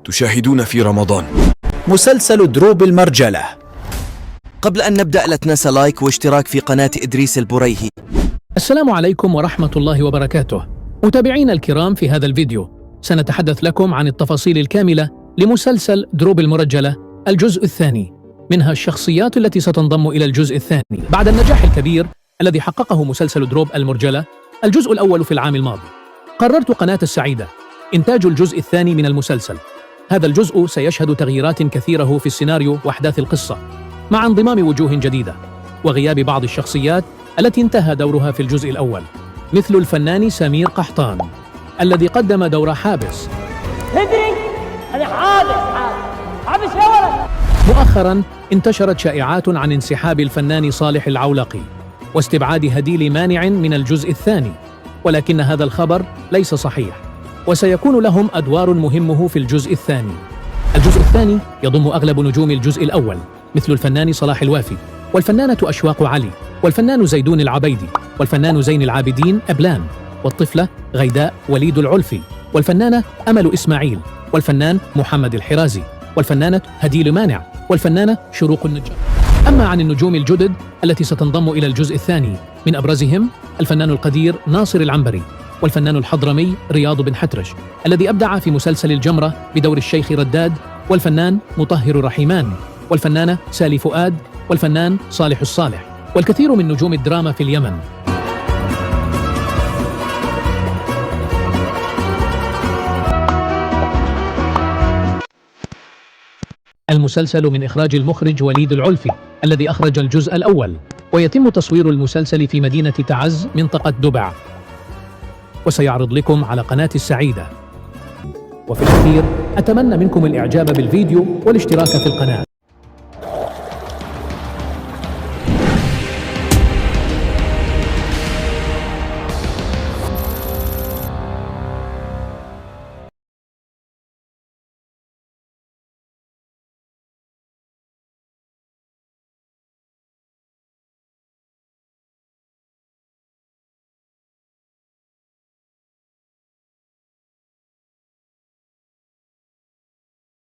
تشاهدون في رمضان مسلسل دروب المرجلة. قبل أن نبدأ لا تنسى لايك واشتراك في قناة إدريس البريهي. السلام عليكم ورحمة الله وبركاته. متابعينا الكرام، في هذا الفيديو سنتحدث لكم عن التفاصيل الكاملة لمسلسل دروب المرجلة الجزء الثاني، منها الشخصيات التي ستنضم إلى الجزء الثاني بعد النجاح الكبير الذي حققه مسلسل دروب المرجلة الجزء الأول في العام الماضي. قررت قناة السعيدة إنتاج الجزء الثاني من المسلسل. هذا الجزء سيشهد تغييرات كثيرة في السيناريو وأحداث القصة، مع انضمام وجوه جديدة وغياب بعض الشخصيات التي انتهى دورها في الجزء الأول، مثل الفنان سمير قحطان الذي قدم دور حابس. تدري أنا حابس يا ولد. مؤخراً انتشرت شائعات عن انسحاب الفنان صالح العولقي واستبعاد هديل مانع من الجزء الثاني، ولكن هذا الخبر ليس صحيح، وسيكون لهم أدوار مهمة في الجزء الثاني. الجزء الثاني يضم أغلب نجوم الجزء الأول، مثل الفنان صلاح الوافي، والفنانة أشواق علي، والفنان زيدون العبيدي، والفنان زين العابدين أبلان، والطفلة غيداء وليد العلفي، والفنانة أمل إسماعيل، والفنان محمد الحرازي، والفنانة هديل مانع، والفنانة شروق النجار. أما عن النجوم الجدد التي ستنضم إلى الجزء الثاني، من أبرزهم الفنان القدير ناصر العنبري، والفنان الحضرمي رياض بن حترش الذي أبدع في مسلسل الجمرة بدور الشيخ رداد، والفنان مطهر الرحيمان، والفنانة سالي فؤاد، والفنان صالح الصالح، والكثير من نجوم الدراما في اليمن. المسلسل من إخراج المخرج وليد العلفي الذي أخرج الجزء الأول، ويتم تصوير المسلسل في مدينة تعز منطقة دبع، وسيعرض لكم على قناة السعيدة. وفي الأخير أتمنى منكم الإعجاب بالفيديو والاشتراك في القناة.